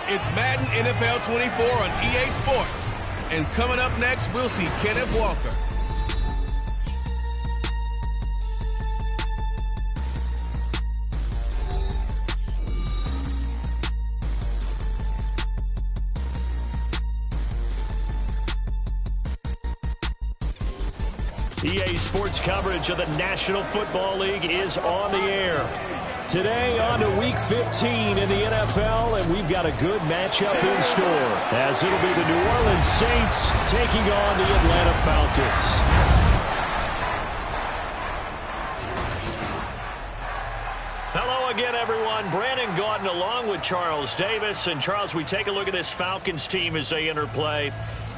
It's Madden NFL 24 on EA Sports. And coming up next, we'll see Kenneth Walker. EA Sports coverage of the National Football League is on the air. Today on to Week 15 in the NFL, and we've got a good matchup in store, as it'll be the New Orleans Saints taking on the Atlanta Falcons. Hello again, everyone. Brandon Gaudin along with Charles Davis. And, Charles, we take a look at this Falcons team as they enter play.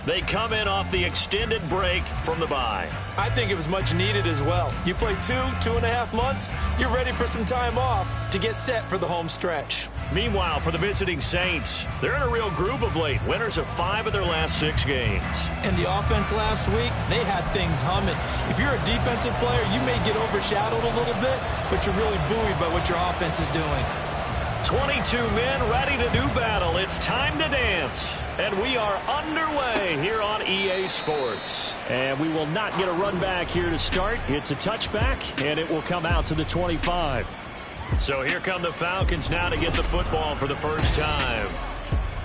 They come in off the extended break from the bye. I think it was much needed as well. You play 2.5 months, you're ready for some time off to get set for the home stretch. Meanwhile, for the visiting Saints, they're in a real groove of late. Winners of 5 of their last 6 games. And the offense last week, they had things humming. If you're a defensive player, you may get overshadowed a little bit, but you're really buoyed by what your offense is doing. 22 men ready to do battle. It's time to dance. And we are underway here on EA Sports. And we will not get a run back here to start. It's a touchback, and it will come out to the 25. So here come the Falcons now to get the football for the first time.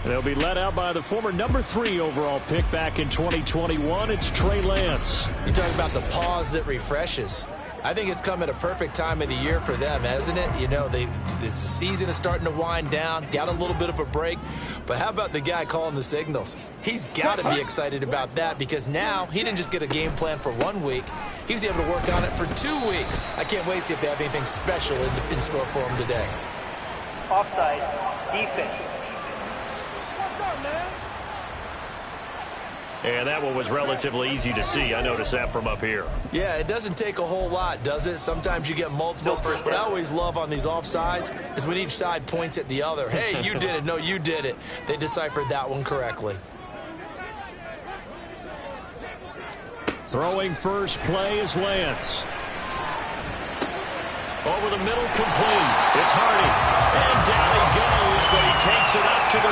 They'll be led out by the former number 3 overall pick back in 2021. It's Trey Lance. You talk about the pause that refreshes. I think it's come at a perfect time of the year for them, hasn't it? You know, the season is starting to wind down, got a little bit of a break. But how about the guy calling the signals? He's got to be excited about that because now he didn't just get a game plan for 1 week. He was able to work on it for 2 weeks. I can't wait to see if they have anything special in store for him today. Offside, defense. And that one was relatively easy to see. I noticed that from up here. Yeah, it doesn't take a whole lot, does it? Sometimes you get multiples. What I always love on these offsides is when each side points at the other. Hey, you did it. No, you did it. They deciphered that one correctly. Throwing first play is Lance. Over the middle, complete. It's Hardy. And down he goes, but he takes it up to the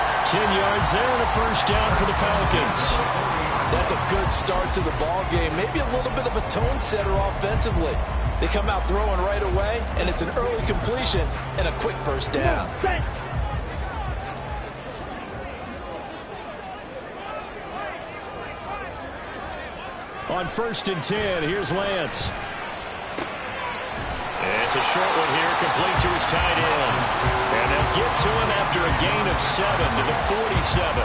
40. 10 yards there and a first down for the Falcons. That's a good start to the ball game. Maybe a little bit of a tone setter offensively. They come out throwing right away, and it's an early completion and a quick first down. On 1st and 10, here's Lance. It's a short one here, complete to his tight end. And they'll get to him after a gain of 7 to the 47.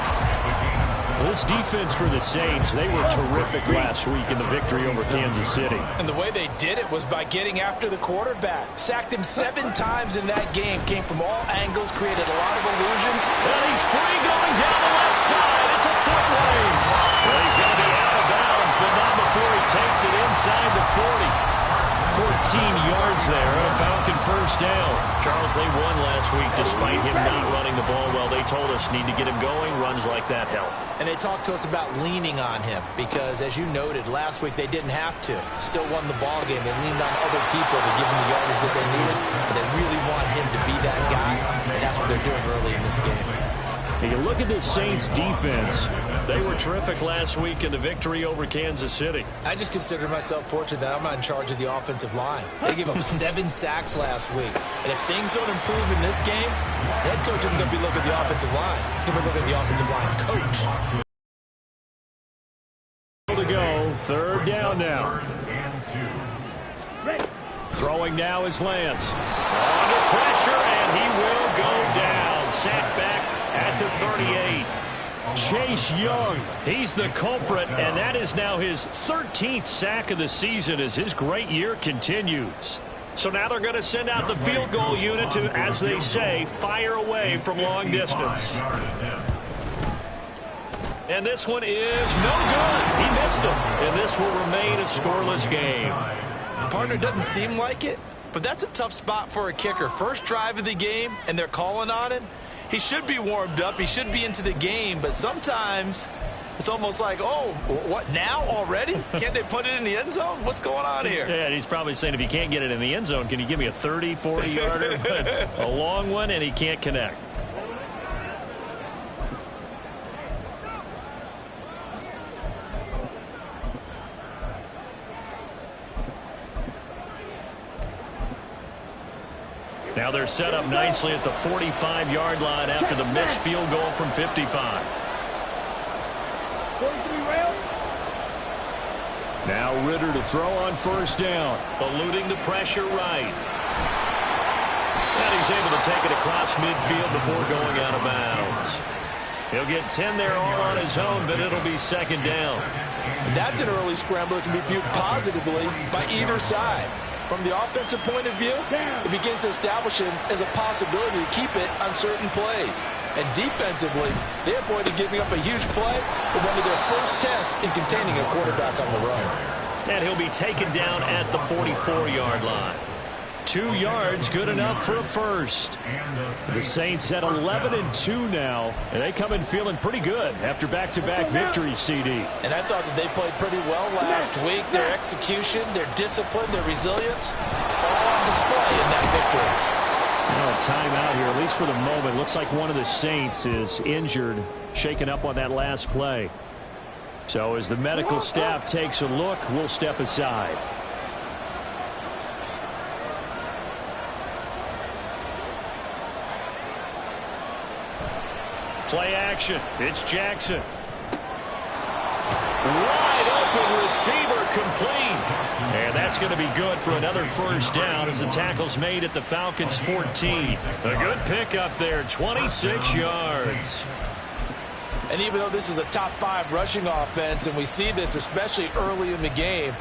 This defense for the Saints, they were terrific last week in the victory over Kansas City. And the way they did it was by getting after the quarterback. Sacked him 7 times in that game. Came from all angles, created a lot of illusions. And he's free going down the left side. It's a foot race. Well, he's going to be out of bounds, but not before he takes it inside the 40. 14 yards there, a Falcon first down. Charles, they won last week despite him not running the ball well. They told us need to get him going. Runs like that help. And they talked to us about leaning on him because, as you noted, last week they didn't have to. Still won the ball game. They leaned on other people to give them the yardage that they needed. But they really want him to be that guy, and that's what they're doing early in this game. You look at this Saints defense. They were terrific last week in the victory over Kansas City. I just consider myself fortunate that I'm not in charge of the offensive line. They gave up 7 sacks last week. And if things don't improve in this game, the head coach isn't going to be looking at the offensive line. He's going to be looking at the offensive line coach. To go, 3rd down now. Throwing now is Lance. Under pressure, and he will go down. Bryce Young. He's the culprit, and that is now his 13th sack of the season as his great year continues. So now they're going to send out the field goal unit to, as they say, fire away from long distance. And this one is no good. He missed him, and this will remain a scoreless game. Partner, doesn't seem like it, but that's a tough spot for a kicker. First drive of the game, and they're calling on him. He should be warmed up. He should be into the game, but sometimes it's almost like, oh, what, now already? Can't they put it in the end zone? What's going on here? Yeah, he's probably saying, if you can't get it in the end zone, can you give me a 30, 40-yarder? A long one, and he can't connect. Now they're set up nicely at the 45-yard line after the missed field goal from 55. 43 rail. Now Ritter to throw on first down. Eluding the pressure right. And he's able to take it across midfield before going out of bounds. He'll get 10 there all on his own, but it'll be second down. And that's an early scramble that can be viewed positively by either side. From the offensive point of view, it begins to establish him as a possibility to keep it on certain plays. And defensively, they avoided giving up a huge play in one of their first tests in containing a quarterback on the run. And he'll be taken down at the 44-yard line. 2 yards, good enough for a first. The Saints at 11-2 now, and they come in feeling pretty good after back-to-back victories, CD. And I thought that they played pretty well last week. Their execution, their discipline, their resilience, all on display in that victory. Well, a timeout here, at least for the moment. Looks like one of the Saints is injured, shaken up on that last play. So as the medical staff takes a look, we'll step aside. Play action. It's Jackson. Wide open receiver complete. And that's going to be good for another first down as the tackle's made at the Falcons' 14. A good pickup there, 26 yards. And even though this is a top 5 rushing offense, and we see this especially early in the game,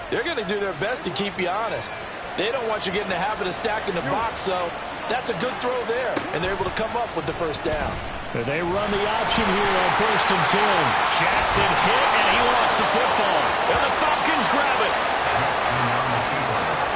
they're going to do their best to keep you honest. They don't want you getting the habit of stacking the box, so that's a good throw there, and they're able to come up with the first down. They run the option here on 1st and 10. Jackson hit, and he lost the football. And the Falcons grab it.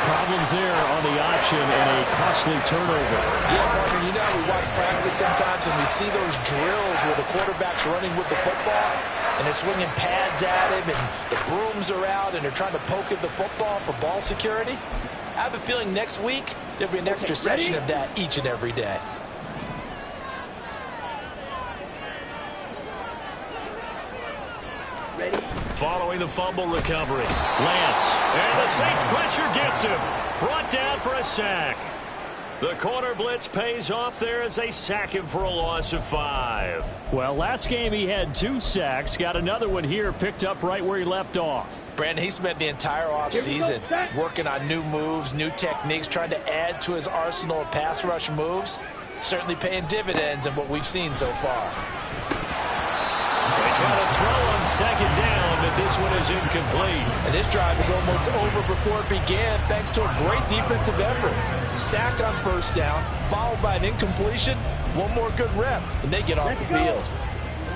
Problems there on the option and a costly turnover. Yeah, partner, you know we watch practice sometimes and we see those drills where the quarterback's running with the football and they're swinging pads at him and the brooms are out and they're trying to poke at the football for ball security. I have a feeling next week there'll be an extra session of that each and every day. Following the fumble recovery, Lance, and the Saints pressure gets him. Brought down for a sack. The corner blitz pays off there as they sack him for a loss of 5. Well, last game he had 2 sacks. Got another one here, picked up right where he left off. Brandon, he spent the entire offseason working on new moves, new techniques, trying to add to his arsenal of pass rush moves. Certainly paying dividends in what we've seen so far. They try to throw on second down, but this one is incomplete. And this drive is almost over before it began thanks to a great defensive effort. Sack on first down, followed by an incompletion. One more good rep, and they get off the field.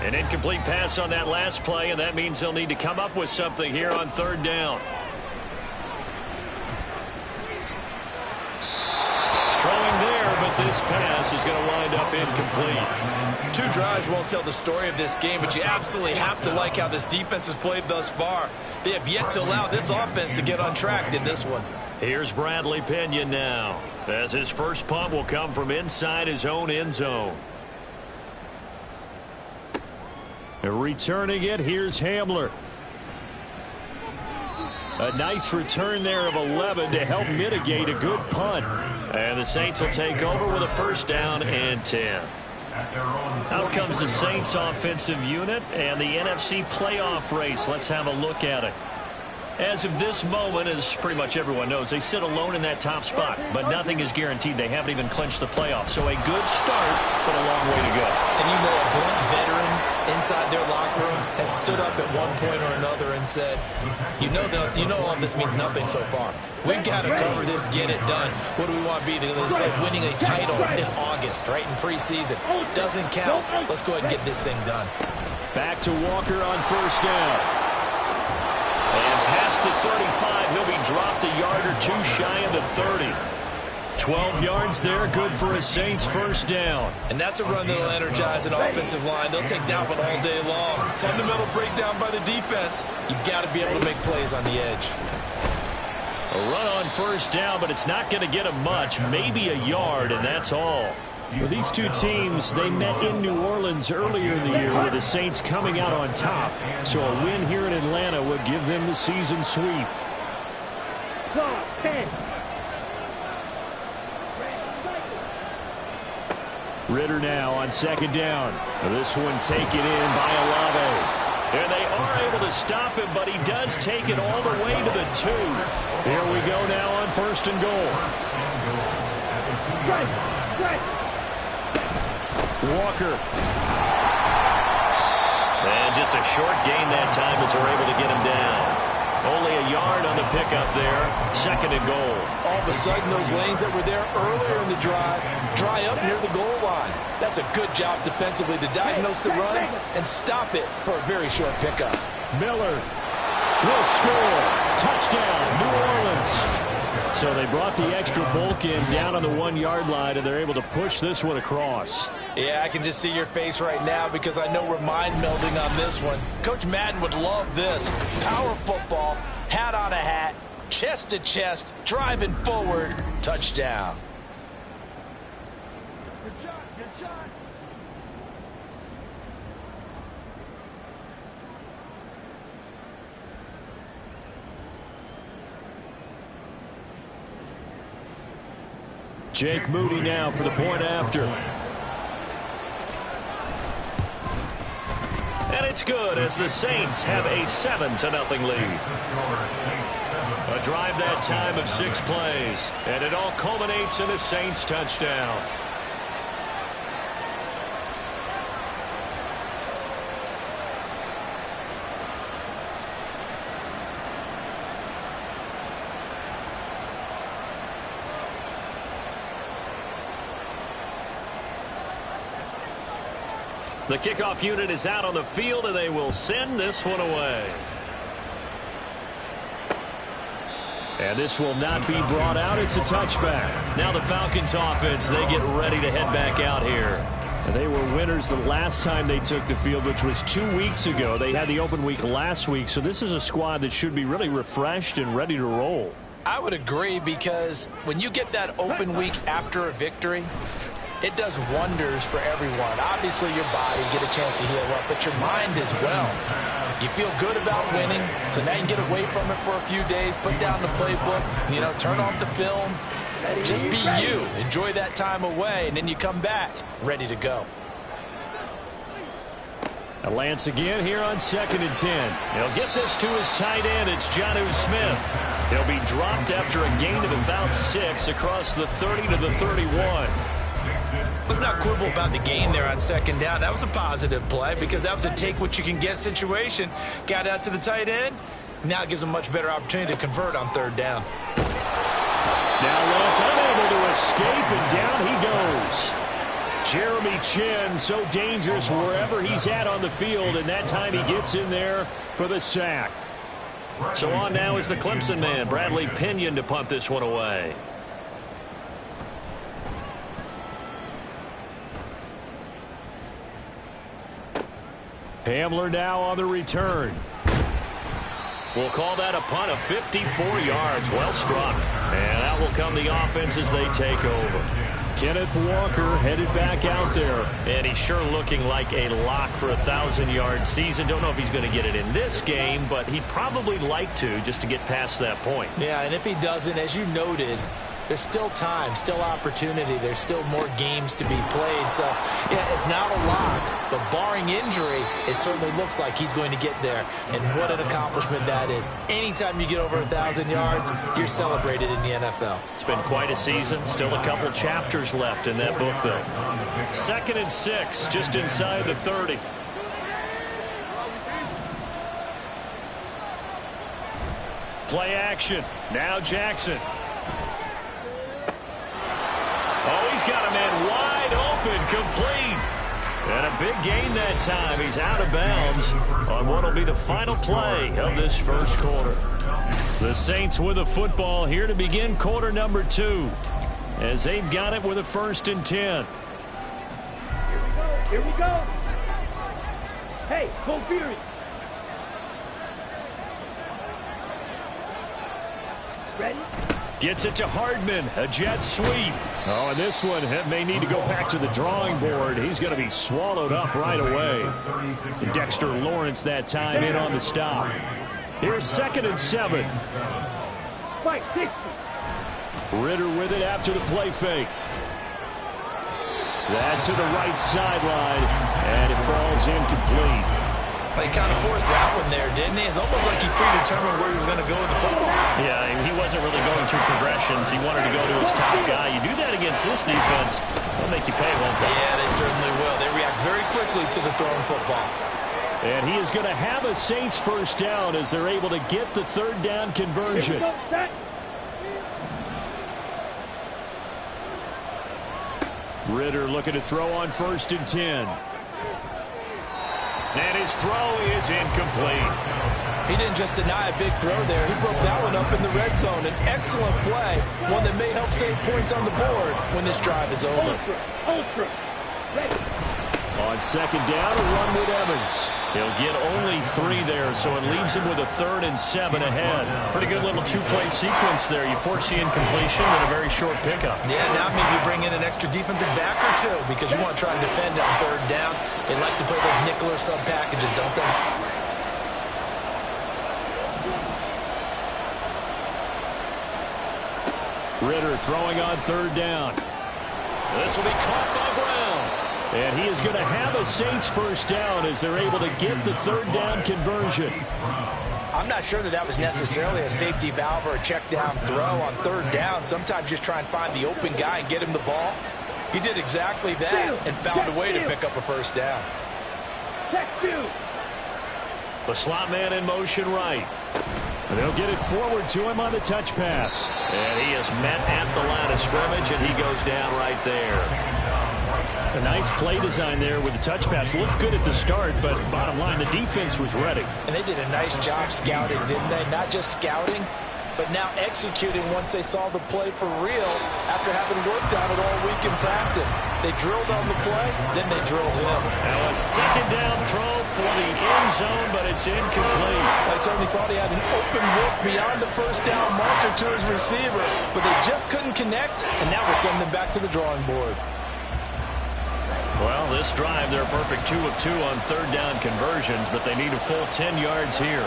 An incomplete pass on that last play, and that means they'll need to come up with something here on 3rd down. Throwing there, but this pass is going to wind up incomplete. 2 drives won't tell the story of this game, but you absolutely have to like how this defense has played thus far. They have yet to allow this offense to get on track in this one. Here's Bradley Pinion now, as his first punt will come from inside his own end zone. Returning it, here's Hamler. A nice return there of 11 to help mitigate a good punt. And the Saints will take over with a first down and 10. Out comes the Saints offensive unit and the NFC playoff race. Let's have a look at it. As of this moment, as pretty much everyone knows, they sit alone in that top spot, but nothing is guaranteed. They haven't even clinched the playoffs. So a good start, but a long way to go. And you know, a blunt veteran inside their locker room has stood up at one point or another and said, you know all of this means nothing so far. We've got to cover this, get it done. What do we want to be? It's like winning a title in August, right, in preseason. Doesn't count. Let's go ahead and get this thing done. Back to Walker on first down. And past the 35, he'll be dropped a yard or two shy of the 30. 12 yards there, good for a Saints first down. And that's a run that'll energize an offensive line. They'll take that one all day long. Fundamental breakdown by the defense. You've got to be able to make plays on the edge. A run on first down, but it's not going to get him much. Maybe a yard, and that's all. For these two teams, they met in New Orleans earlier in the year with the Saints coming out on top. So a win here in Atlanta would give them the season sweep. Ritter now on second down. This one taken in by Olave. And they are able to stop him, but he does take it all the way to the 2. Here we go now on first and goal. Walker. And just a short gain that time as they're able to get him down. Only a yard on the pickup there. Second and goal. All of a sudden, those lanes that were there earlier in the drive dry up near the goal line. That's a good job defensively to diagnose the run and stop it for a very short pickup. Miller will score. Touchdown, New Orleans. So they brought the extra bulk in down on the 1 yard line, and they're able to push this one across. Yeah, I can just see your face right now because I know we're mind melding on this one. Coach Madden would love this. Power football, hat on a hat, chest to chest, driving forward, touchdown. Good shot, good shot. Jake Moody now for the point after. And it's good as the Saints have a 7-0 lead. A drive that time of 6 plays. And it all culminates in a Saints touchdown. The kickoff unit is out on the field, and they will send this one away. And this will not be brought out. It's a touchback. Now the Falcons offense, they get ready to head back out here. And they were winners the last time they took the field, which was 2 weeks ago. They had the open week last week, so this is a squad that should be really refreshed and ready to roll. I would agree because when you get that open week after a victory, it does wonders for everyone. Obviously, your body, get a chance to heal up, but your mind as well. You feel good about winning, so now you can get away from it for a few days, put down the playbook, turn off the film. Just be you. Enjoy that time away, and then you come back ready to go. A Lance again here on 2nd and 10. He'll get this to his tight end. It's Jonnu Smith. He'll be dropped after a gain of about 6 across the 30 to the 31. Let's not quibble about the gain there on 2nd down. That was a positive play because that was a take-what-you-can-get situation. Got out to the tight end. Now it gives them a much better opportunity to convert on 3rd down. Now Lance unable to escape, and down he goes. Jeremy Chin, so dangerous wherever he's at on the field, and that time he gets in there for the sack. So on now is the Clemson man, Bradley Pinion, to punt this one away. Hamler now on the return. We'll call that a punt of 54 yards. Well struck. And out will come the offense as they take over. Kenneth Walker headed back out there. And he's sure looking like a lock for a 1,000-yard season. Don't know if he's going to get it in this game, but he'd probably like to just to get past that point. Yeah, and if he doesn't, as you noted, There's still time, still opportunity. There's still more games to be played. So, yeah, it's not a lock, but barring injury, it certainly looks like he's going to get there. And what an accomplishment that is. Anytime you get over 1,000 yards, you're celebrated in the NFL. It's been quite a season. Still a couple chapters left in that book, though. 2nd and 6, just inside the 30. Play action. Now Jackson. Oh, he's got a man wide open, complete. And a big gain that time. He's out of bounds on what will be the final play of this first quarter. The Saints with a football here to begin quarter number 2, as they've got it with a 1st and 10. Here we go. Hey, go Fury. Ready? Gets it to Hardman, a jet sweep. Oh, and this one may need to go back to the drawing board. He's going to be swallowed up right away. Dexter Lawrence that time in on the stop. Here's 2nd and 7. Fight, 60. Ritter with it after the play fake. That's to the right sideline, and it falls incomplete. He kind of forced that one there, didn't he? It's almost like he predetermined where he was going to go with the football. Yeah, he wasn't really going through progressions. He wanted to go to his top guy. You do that against this defense, they'll make you pay, won't they? Yeah, they certainly will. They react very quickly to the thrown football. And he is going to have a Saints first down as they're able to get the 3rd down conversion. Ritter looking to throw on 1st and 10. And his throw is incomplete. He didn't just deny a big throw there. He broke that one up in the red zone. An excellent play, one that may help save points on the board when this drive is over. Ultra. Ready. On 2nd down, a run with Evans. He'll get only 3 there, so it leaves him with a 3rd and 7 ahead. Pretty good little 2-play sequence there. You force the incompletion and a very short pickup. Yeah, now maybe you bring in an extra defensive back or 2 because you want to try and defend on 3rd down. They like to play those nickel or sub packages, don't they? Ritter throwing on 3rd down. This will be caught by Brown. And he is going to have a Saints first down as they're able to get the 3rd down conversion. I'm not sure that was necessarily a safety valve or a check down throw on 3rd down. Sometimes just try and find the open guy and get him the ball. He did exactly that and found a way to pick up a first down. The slot man in motion right. And they'll get it forward to him on the touch pass. And he is met at the line of scrimmage, and he goes down right there. A nice play design there with the touch pass. Looked good at the start, but bottom line, the defense was ready. And they did a nice job scouting, didn't they? Not just scouting, but now executing once they saw the play for real after having worked on it all week in practice. They drilled on the play, then they drilled him. Now a 2nd down throw for the end zone, but it's incomplete. I certainly thought he had an open look beyond the first down marker to his receiver, but they just couldn't connect, and now we'll send them back to the drawing board. Well, this drive, they're perfect 2 of 2 on 3rd down conversions, but they need a full 10 yards here.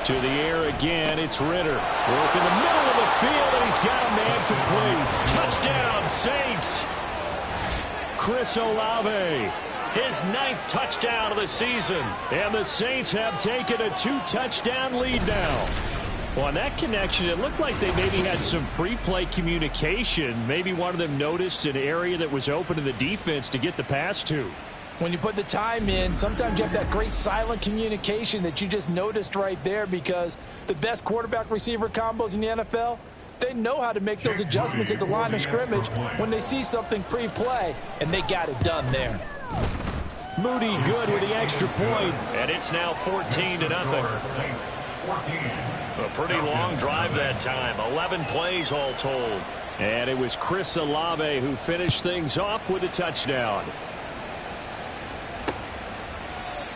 To the air again, it's Ritter. Work in the middle of the field, and he's got a man complete. Touchdown, Saints! Chris Olave, his 9th touchdown of the season. And the Saints have taken a 2-touchdown lead now. Well, on that connection, it looked like they maybe had some pre-play communication. Maybe one of them noticed an area that was open to the defense to get the pass to. When you put the time in, sometimes you have that great silent communication that you just noticed right there, because the best quarterback-receiver combos in the NFL, they know how to make those adjustments at the line of scrimmage when they see something pre-play, and they got it done there. Moody good with the extra point, and it's now 14-0. A pretty long drive that time. 11 plays all told. And it was Chris Olave who finished things off with a touchdown.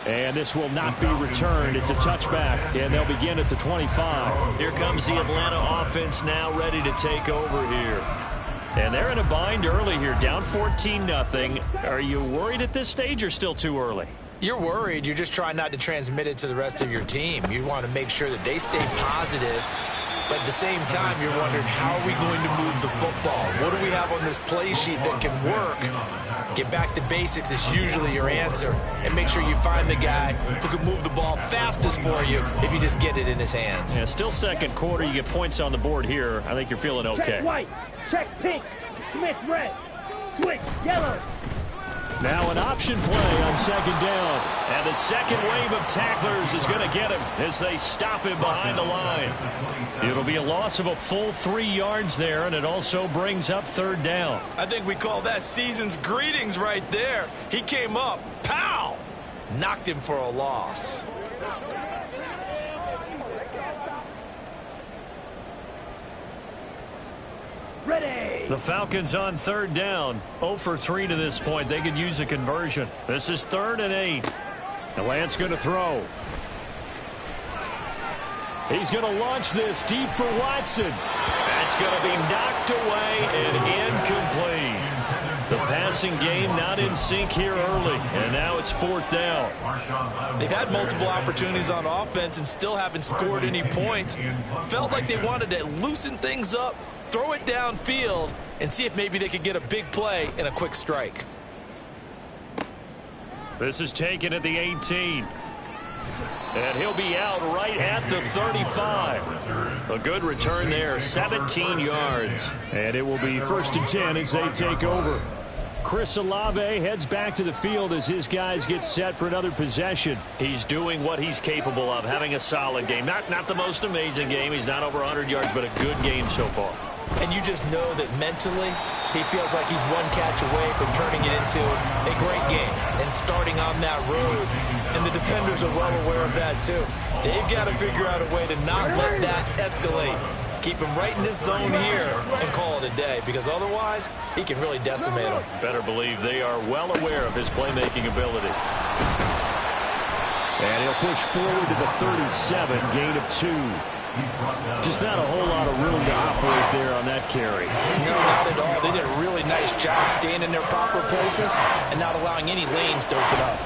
And this will not be returned. It's a touchback, and they'll begin at the 25. Here comes the Atlanta offense now ready to take over here. And they're in a bind early here, down 14-0. Are you worried at this stage or still too early? You're worried. You're just trying not to transmit it to the rest of your team. You want to make sure that they stay positive But at the same time, you're wondering, how are we going to move the football? What do we have on this play sheet that can work? Get back to basics is usually your answer. And make sure you find the guy who can move the ball fastest for you if you just get it in his hands. Yeah, still second quarter. You get points on the board here. I think you're feeling okay. Check white. Check pink. Smith red. Switch yellow. Now an option play on second down. And the second wave of tacklers is going to get him as they stop him behind the line. It'll be a loss of a full 3 yards there, and it also brings up third down. I think we call that season's greetings right there. He came up, pow! Knocked him for a loss. Ready. The Falcons on third down. 0 for 3 to this point. They could use a conversion. This is 3rd and 8. And Lance going to throw. He's going to launch this deep for Watson. That's going to be knocked away and incomplete. The passing game not in sync here early, and now it's 4th down. They've had multiple opportunities on offense and still haven't scored any points. Felt like they wanted to loosen things up, throw it downfield, and see if maybe they could get a big play and a quick strike. This is taken at the 18. And he'll be out right at the 35. A good return there, 17 yards. And it will be 1st and 10 as they take over. Chris Olave heads back to the field as his guys get set for another possession. He's doing what he's capable of, having a solid game. Not the most amazing game. He's not over 100 yards, but a good game so far. And you just know that mentally, he feels like he's one catch away from turning it into a great game and starting on that road. And the defenders are well aware of that, too. They've got to figure out a way to not let that escalate. Keep him right in this zone here and call it a day, because otherwise, he can really decimate them. Better believe they are well aware of his playmaking ability. And he'll push forward to the 37, gain of 2. Just not a whole lot of room to operate there on that carry. No, not at all. They did a really nice job staying in their proper places and not allowing any lanes to open up.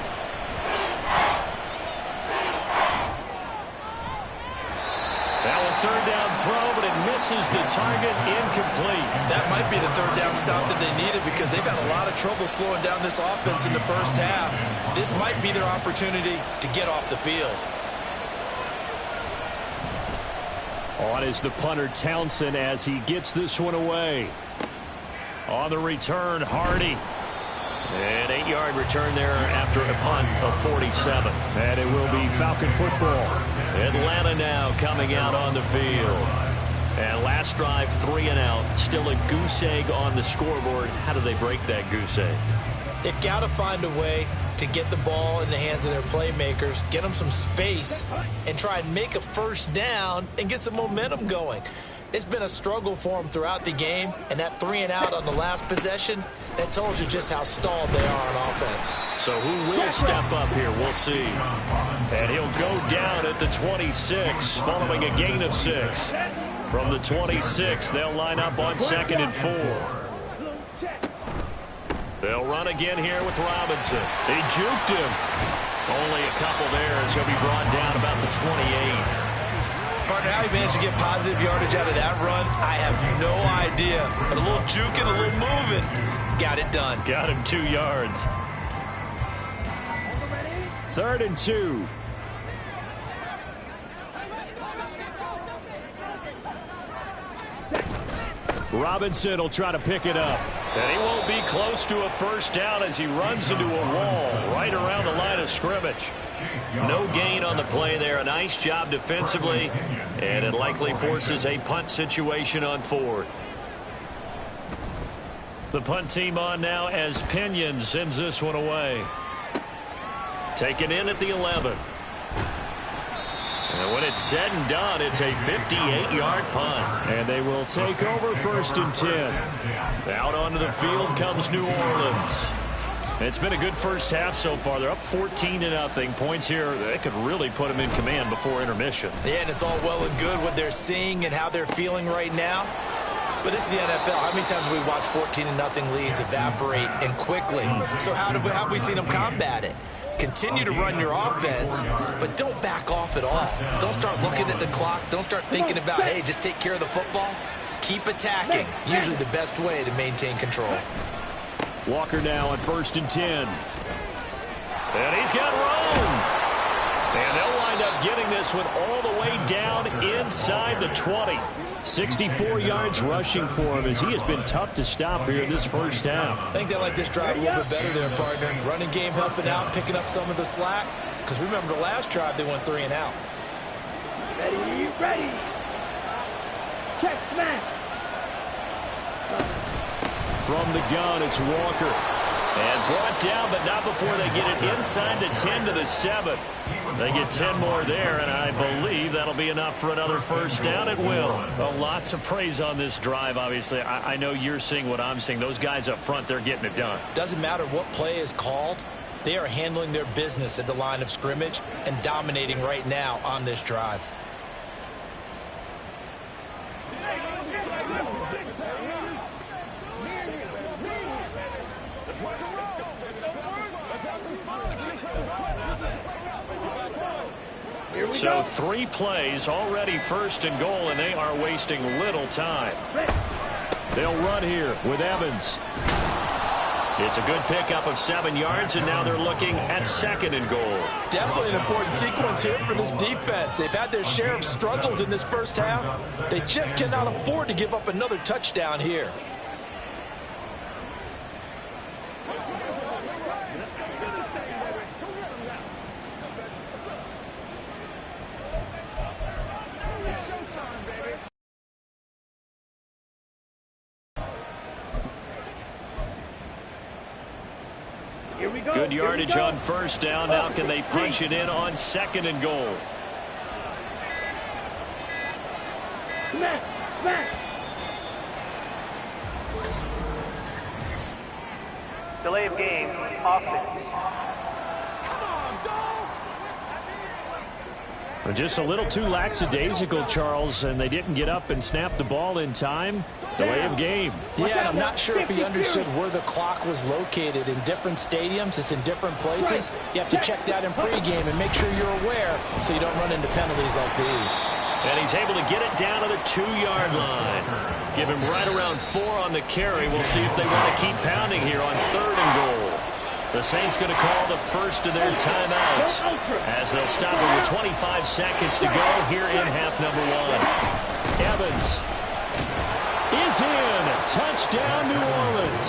Now a 3rd down throw, but it misses the target, incomplete. That might be the 3rd down stop that they needed, because they've had a lot of trouble slowing down this offense in the first half. This might be their opportunity to get off the field. On is the punter Townsend as he gets this one away. On the return, Hardy. An 8-yard return there after a punt of 47. And it will be Falcon football. Atlanta now coming out on the field. And last drive, 3 and out. Still a goose egg on the scoreboard. How do they break that goose egg? They've got to find a way to get the ball in the hands of their playmakers, get them some space, and try and make a first down and get some momentum going. It's been a struggle for them throughout the game, and that 3 and out on the last possession, that told you just how stalled they are on offense. So who will step up here? We'll see. And he'll go down at the 26 following a gain of 6. From the 26, they'll line up on 2nd and 4. They'll run again here with Robinson. They juked him. Only a couple there as he'll be brought down about the 28. Partner, how he managed to get positive yardage out of that run, I have no idea. But a little juking, a little moving, got it done. Got him 2 yards. 3rd and 2. Robinson will try to pick it up. And he won't be close to a first down as he runs into a wall right around the line of scrimmage. No gain on the play there. A nice job defensively. And it likely forces a punt situation on 4th. The punt team on now as Pinion sends this one away. Taken in at the 11. And when it's said and done, it's a 58-yard punt. And they will take over 1st and 10. Out onto the field comes New Orleans. It's been a good first half so far. They're up 14-0. Points here, they could really put them in command before intermission. Yeah, and it's all well and good what they're seeing and how they're feeling right now. But this is the NFL. How many times have we watched 14-0 leads evaporate and quickly? So how have we seen them combat it? Continue to run your offense, but don't back off at all. Don't start looking at the clock. Don't start thinking about, hey, just take care of the football. Keep attacking. Usually the best way to maintain control. Walker now on 1st and 10. And he's got room. And they'll wind up getting this one all the way down inside the 20. 64 yards rushing for him as he has been tough to stop here in this first half. I think they like this drive a little bit better there, partner. Running game helping out, picking up some of the slack. Because remember, the last drive they went 3 and out. Ready. Check, smash. From the gun, it's Walker. And brought down, but not before they get it inside the 10 to the 7. They get 10 more there, and I believe that'll be enough for another first down. It will. A lot to praise on this drive, obviously. I know you're seeing what I'm seeing. Those guys up front, they're getting it done. Doesn't matter what play is called. They are handling their business at the line of scrimmage and dominating right now on this drive. So 3 plays, already 1st and goal, and they are wasting little time. They'll run here with Evans. It's a good pickup of 7 yards, and now they're looking at 2nd and goal. Definitely an important sequence here for this defense. They've had their share of struggles in this first half. They just cannot afford to give up another touchdown here. Good yardage on 1st down. Now can they punch it in on 2nd and goal? Smash. Delay of game, offense. Just a little too lackadaisical, Charles, and they didn't get up and snap the ball in time. Delay of game. Yeah, and I'm not sure if he understood where the clock was located. In different stadiums, it's in different places. You have to check that in pregame and make sure you're aware so you don't run into penalties like these. And he's able to get it down to the 2-yard line. Give him right around 4 on the carry. We'll see if they want to keep pounding here on 3rd and goal. The Saints going to call the first of their timeouts as they'll stop it with 25 seconds to go here in half number 1. Evans is in. Touchdown, New Orleans.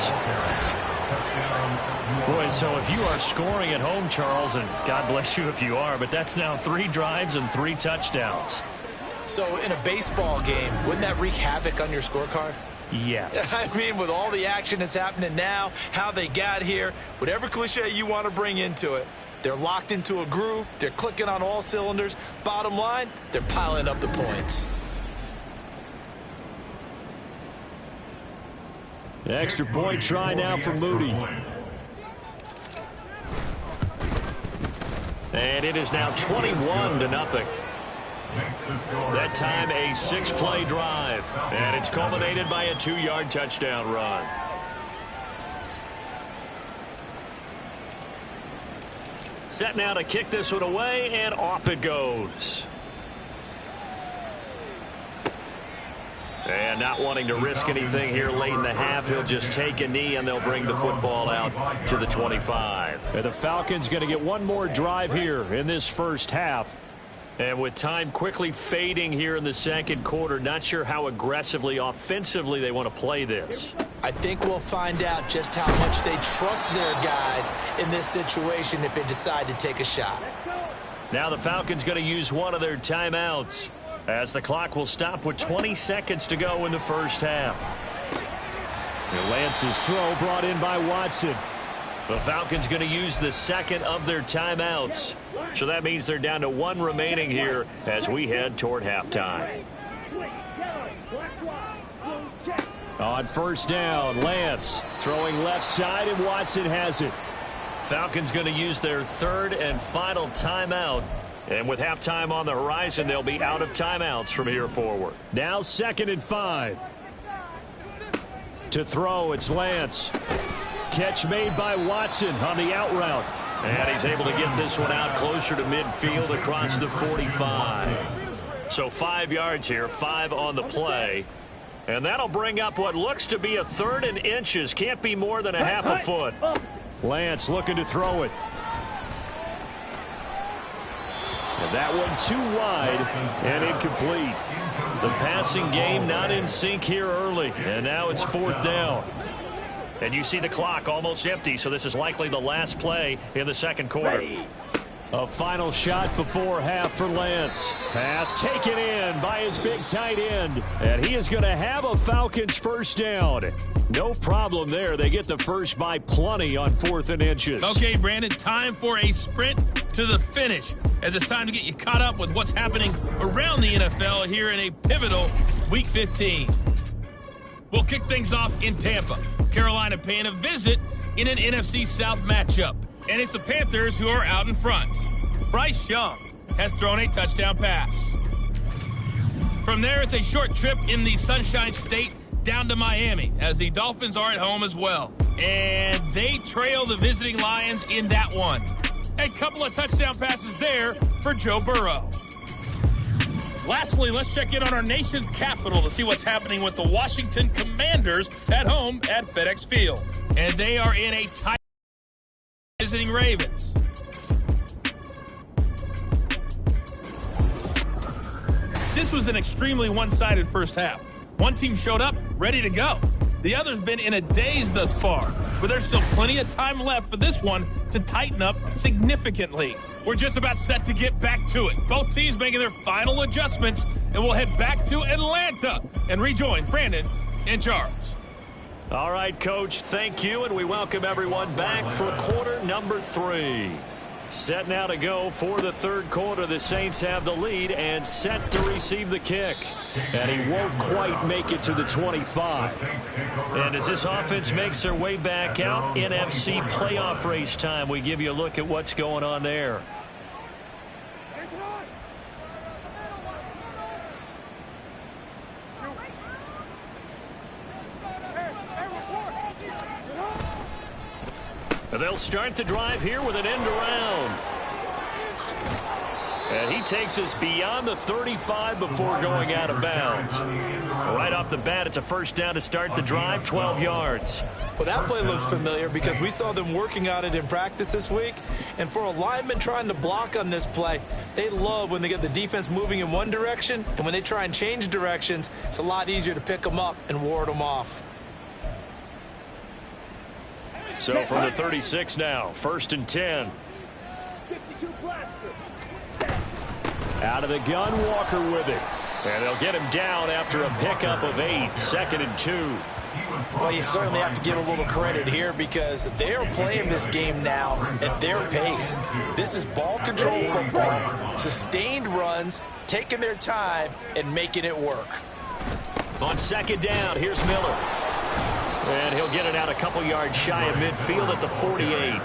Boy, so if you are scoring at home, Charles, and God bless you if you are, but that's now 3 drives and 3 touchdowns. So in a baseball game, wouldn't that wreak havoc on your scorecard? Yes. I mean, with all the action that's happening now, how they got here, whatever cliche you want to bring into it, they're locked into a groove. They're clicking on all cylinders. Bottom line, they're piling up the points. The extra point try now for Moody. And it is now 21-0. That time a 6-play drive. And it's culminated by a 2-yard touchdown run. Set now to kick this one away, and off it goes. And not wanting to risk anything here late in the half, he'll just take a knee, and they'll bring the football out to the 25. And the Falcons going to get one more drive here in this first half. And with time quickly fading here in the second quarter, not sure how aggressively, offensively they want to play this. I think we'll find out just how much they trust their guys in this situation if they decide to take a shot. Now the Falcons going to use one of their timeouts as the clock will stop with 20 seconds to go in the first half. And Lance's throw brought in by Watson. The Falcons going to use the second of their timeouts. So that means they're down to 1 remaining here as we head toward halftime. On first down, Lance throwing left side, and Watson has it. Falcons going to use their 3rd and final timeout. And with halftime on the horizon, they'll be out of timeouts from here forward. Now 2nd and 5. To throw, it's Lance. Catch made by Watson on the out route. And he's able to get this one out closer to midfield across the 45. So 5 yards here, 5 on the play. And that'll bring up what looks to be a 3rd and inches. Can't be more than a half a foot. Lance looking to throw it. And that one too wide and incomplete. The passing game not in sync here early. And now it's 4th down. And you see the clock almost empty, so this is likely the last play in the 2nd quarter. A final shot before half for Lance. Pass taken in by his big tight end. And he is going to have a Falcons first down. No problem there. They get the first by plenty on 4th and inches. Okay, Brandon, time for a sprint to the finish, as it's time to get you caught up with what's happening around the NFL here in a pivotal Week 15. We'll kick things off in Tampa. Carolina paying a visit in an NFC South matchup. And it's the Panthers who are out in front. Bryce Young has thrown a touchdown pass. From there, it's a short trip in the Sunshine State down to Miami, as the Dolphins are at home as well. And they trail the visiting Lions in that one. A couple of touchdown passes there for Joe Burrow. Lastly, let's check in on our nation's capital to see what's happening with the Washington Commanders at home at FedEx Field. And they are in a tight visiting Ravens. This was an extremely one-sided first half. One team showed up ready to go. The other's been in a daze thus far, but there's still plenty of time left for this one to tighten up significantly. We're just about set to get back to it. Both teams making their final adjustments, and we'll head back to Atlanta and rejoin Brandon and Charles. All right, Coach, thank you, and we welcome everyone back for quarter number 3. Set now to go for the 3rd quarter. The Saints have the lead and set to receive the kick. And he won't quite make it to the 25. And as this offense makes their way back out, NFC playoff race time, we give you a look at what's going on there. They'll start the drive here with an end around. And he takes us beyond the 35 before going out of bounds. Right off the bat, it's a first down to start the drive, 12 yards. Well, that play looks familiar because we saw them working on it in practice this week. And for a lineman trying to block on this play, they love when they get the defense moving in one direction. And when they try and change directions, it's a lot easier to pick them up and ward them off. So from the 36 now, 1st and 10. Out of the gun, Walker with it. And they'll get him down after a pickup of 8, 2nd and 2. Well, you certainly have to give a little credit here because they're playing this game now at their pace. This is ball control football, sustained runs, taking their time and making it work. On 2nd down, here's Miller. And he'll get it out a couple yards shy of midfield at the 48.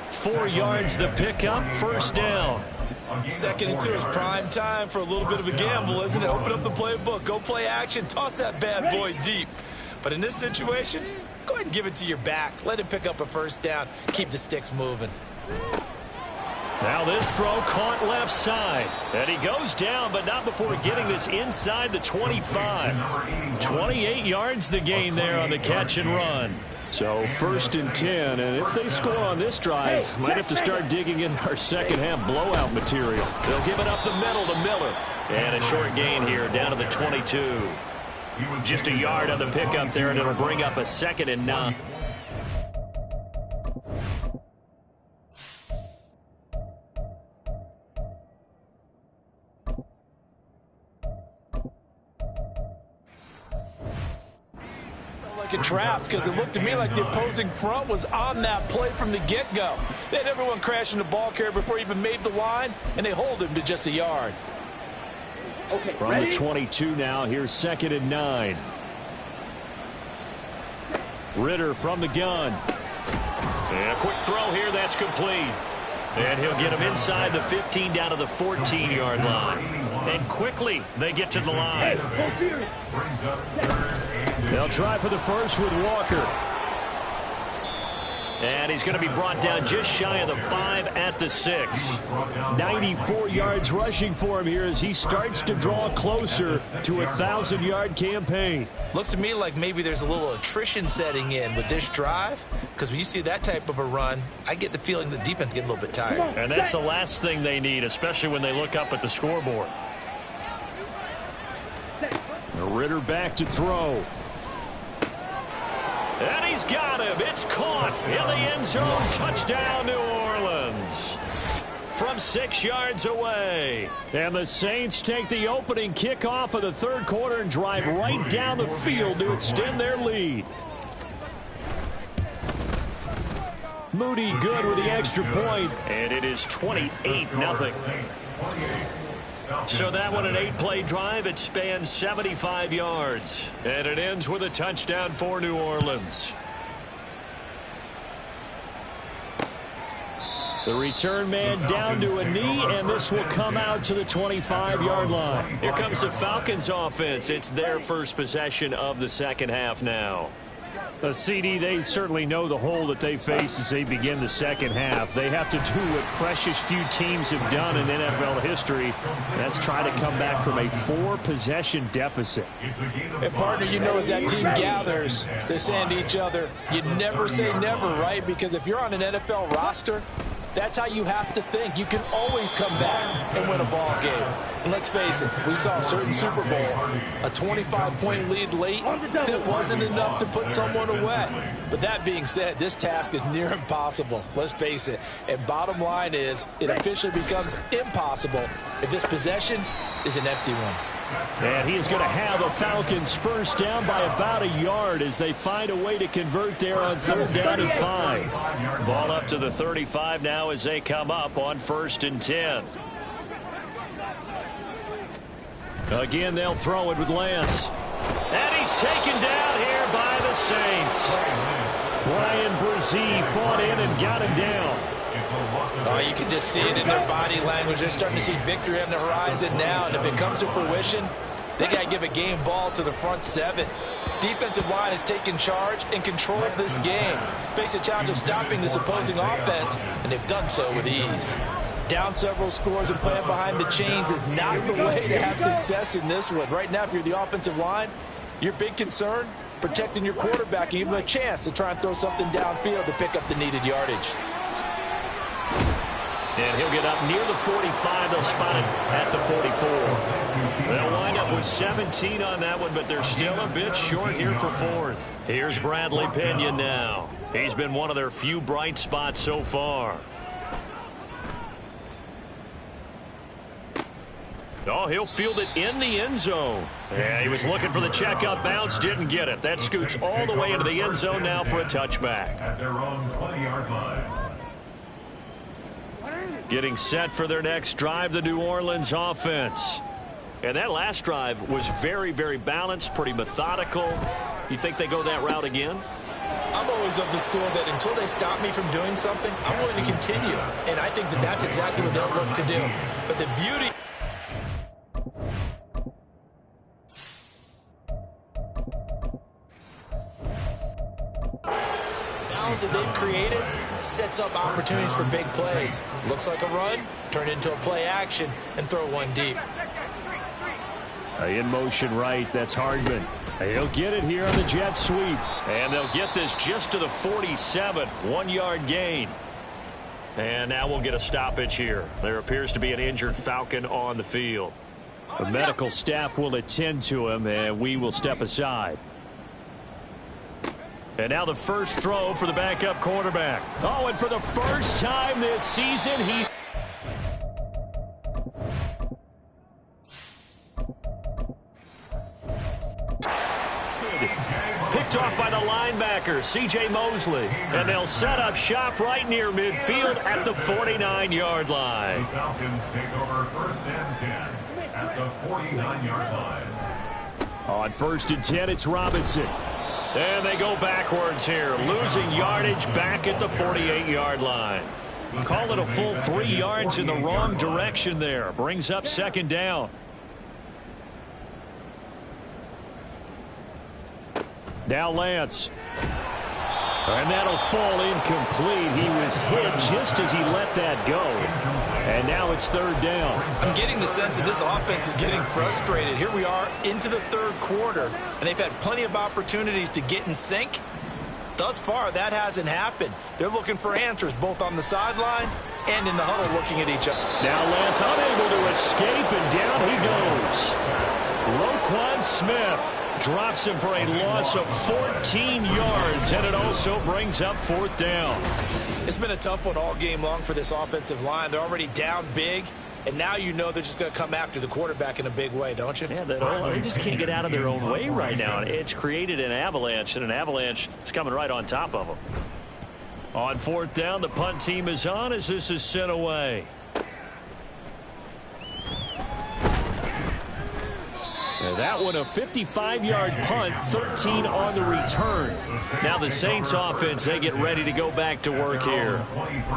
4 yards the pickup, first down. 2nd and 2 is prime time for a little bit of a gamble, isn't it? Open up the playbook, go play action, toss that bad boy deep. But in this situation, go ahead and give it to your back. Let him pick up a first down. Keep the sticks moving. Now this throw caught left side. And he goes down, but not before getting this inside the 25. 28 yards the gain there on the catch and run. So 1st and 10, and if they score on this drive, might have to start digging in our second half blowout material. They'll give it up the middle to Miller. And a short gain here down to the 22. Just a yard on the pickup there, and it'll bring up a 2nd and 9. A trap because it looked to me like the opposing front was on that play from the get-go. They had everyone crashing the ball carrier before he even made the line, and they hold him to just a yard. Okay, from ready? The 22 now, here's 2nd and 9. Ritter from the gun. And a quick throw here, that's complete. And he'll get him inside the 15 down to the 14-yard line. And quickly they get to the line. They'll try for the first with Walker. And he's going to be brought down just shy of the 5 at the 6. 94 yards rushing for him here as he starts to draw closer to a 1,000-yard campaign. Looks to me like maybe there's a little attrition setting in with this drive, because when you see that type of a run, I get the feeling the defense getting a little bit tired. And that's the last thing they need, especially when they look up at the scoreboard. Ritter back to throw. And he's got him. It's caught in the end zone. Touchdown, New Orleans. From 6 yards away. And the Saints take the opening kickoff of the third quarter and drive right down the field to extend their lead. Moody good with the extra point. And it is 28-0. So that one, an 8-play drive. It spans 75 yards. And it ends with a touchdown for New Orleans. The return man down to a knee, and this will come out to the 25-yard line. Here comes the Falcons offense. It's their first possession of the second half now. CD, they certainly know the hole that they face as they begin the second half. They have to do what precious few teams have done in NFL history. That's try to come back from a 4-possession deficit. And, partner, you know, as that team gathers, they're saying to each other, you never say never, right? Because if you're on an NFL roster, that's how you have to think. You can always come back and win a ball game. And let's face it, we saw a certain Super Bowl, a 25-point lead late that wasn't enough to put someone away. But that being said, this task is near impossible. Let's face it. And bottom line is, it officially becomes impossible if this possession is an empty one. And he is going to have a Falcons first down by about a yard as they find a way to convert there on 3rd down and 5. Ball up to the 35 now as they come up on 1st and 10. Again, they'll throw it with Lance. And he's taken down here by the Saints. Brian Brzee fought in and got him down. Oh, you can just see it in their body language. They're starting to see victory on the horizon now, and if it comes to fruition, they got to give a game ball to the front 7. Defensive line has taken charge and control of this game. Face a challenge of stopping this opposing offense, and they've done so with ease. Down several scores and playing behind the chains is not the way to have success in this one. Right now, if you're the offensive line, your big concern, protecting your quarterback and give him a chance to try and throw something downfield to pick up the needed yardage. And he'll get up near the 45. They'll spot it at the 44. They'll wind up with 17 on that one, but they're still a bit short here for 4th. Here's Bradley Pinion now. He's been one of their few bright spots so far. Oh, he'll field it in the end zone. Yeah, he was looking for the checkup bounce, didn't get it. That scoots all the way into the end zone now for a touchback. At their own 20-yard line. Getting set for their next drive, the New Orleans offense. And that last drive was very, very balanced, pretty methodical. You think they go that route again? I'm always of the school that until they stop me from doing something, I'm willing to continue. And I think that that's exactly what they'll look to do. But the beauty... that they've created sets up opportunities for big plays. Looks like a run, turn it into a play action, and throw one deep. In motion right, that's Hardman. He'll get it here on the jet sweep. And they'll get this just to the 47, 1-yard gain. And now we'll get a stoppage here. There appears to be an injured Falcon on the field. The medical staff will attend to him, and we will step aside. And now the first throw for the backup quarterback. Oh, and for the first time this season, he... Picked off by the linebacker, C.J. Mosley. And they'll set up shop right near midfield at the 49-yard line. The Falcons take over 1st and 10 at the 49-yard line. On 1st and 10, it's Robinson. And they go backwards here, losing yardage back at the 48-yard line. Call it a full 3 yards in the wrong direction there. Brings up 2nd down. Now Lance. And that'll fall incomplete. He was hit just as he let that go. And now it's third down. I'm getting the sense that this offense is getting frustrated. Here we are into the third quarter, and they've had plenty of opportunities to get in sync. Thus far, that hasn't happened. They're looking for answers both on the sidelines and in the huddle looking at each other. Now Lance unable to escape, and down he goes. Roquan Smith drops him for a loss of 14 yards, and it also brings up fourth down. It's been a tough one all game long for this offensive line. They're already down big, and now you know they're just going to come after the quarterback in a big way, don't you? Yeah, they just can't get out of their own way right now. It's created an avalanche, and an avalanche is coming right on top of them. On fourth down, the punt team is on as this is sent away. And that one a 55-yard punt, 13 on the return. Now the Saints offense, they get ready to go back to work here.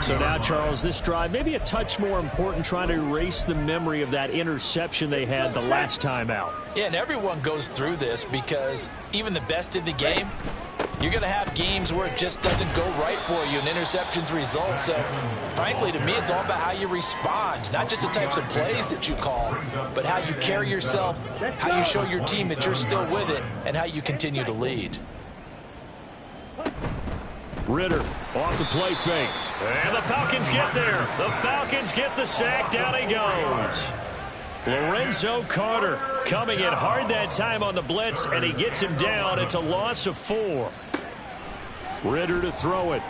So now, Charles, this drive maybe a touch more important, trying to erase the memory of that interception they had the last time out. Yeah, and everyone goes through this because even the best in the game, you're going to have games where it just doesn't go right for you and interceptions result. So, frankly, to me, it's all about how you respond, not just the types of plays that you call, but how you carry yourself, how you show your team that you're still with it, and how you continue to lead. Ritter off the play fake. And the Falcons get there. The Falcons get the sack. Down he goes. Lorenzo Carter coming in hard that time on the blitz, and he gets him down. It's a loss of 4. Ritter to throw it.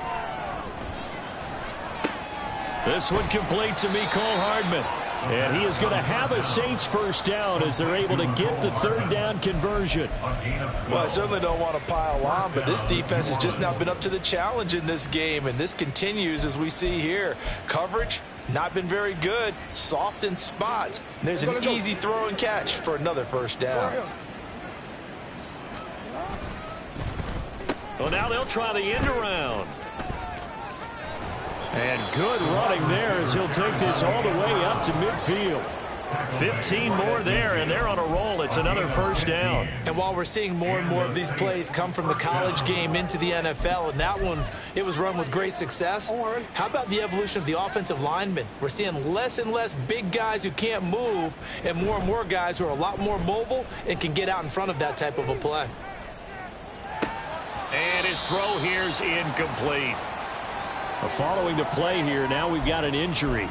This one complete to Mecole Hardman. And he is going to have a Saints first down as they're able to get the third down conversion. Well, I certainly don't want to pile on, but this defense has just not been up to the challenge in this game, and this continues as we see here. Coverage, not been very good. Soft in spots. There's an easy throw and catch for another first down. Well, now they'll try the end around. And good running there as he'll take this all the way up to midfield. 15 more there, and they're on a roll. It's another first down. And while we're seeing more and more of these plays come from the college game into the NFL, and that one, it was run with great success, how about the evolution of the offensive linemen? We're seeing less and less big guys who can't move and more guys who are a lot more mobile and can get out in front of that type of a play. And his throw here is incomplete. Following the play here, now we've got an injury.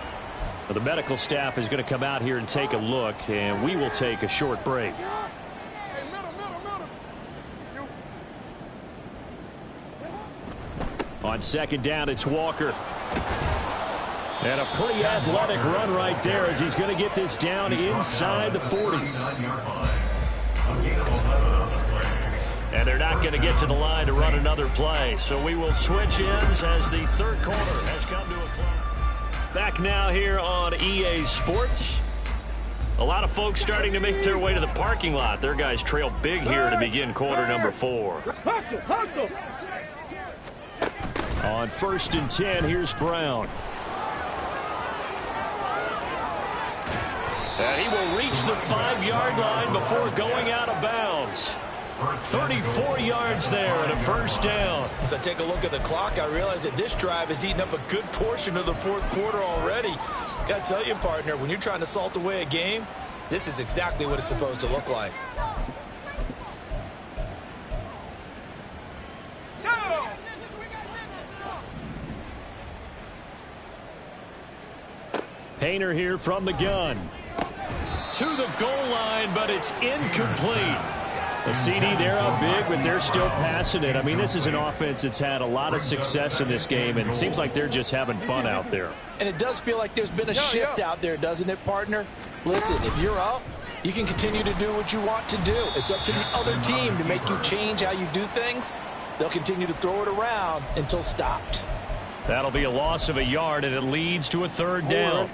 The medical staff is going to come out here and take a look, and we will take a short break. On second down, it's Walker. And a pretty athletic run right there as he's going to get this down inside the 40. And they're not going to get to the line to run another play. So we will switch ends as the third quarter has come to a close. Back now here on EA Sports. A lot of folks starting to make their way to the parking lot. Their guys trail big here to begin quarter number 4. On 1st and 10, here's Brown. And he will reach the 5-yard line before going out of bounds. 34 yards there and a first down. As I take a look at the clock, I realize that this drive has eaten up a good portion of the fourth quarter already. Got to tell you, partner, when you're trying to salt away a game, this is exactly what it's supposed to look like. Hayner here from the gun. To the goal line, but it's incomplete. The CD, they're up big, but they're still passing it. I mean, this is an offense that's had a lot of success in this game, and it seems like they're just having fun out there. And it does feel like there's been a shift out there, doesn't it, partner? Listen, if you're up, you can continue to do what you want to do. It's up to the other team to make you change how you do things. They'll continue to throw it around until stopped. That'll be a loss of a yard, and it leads to a third down.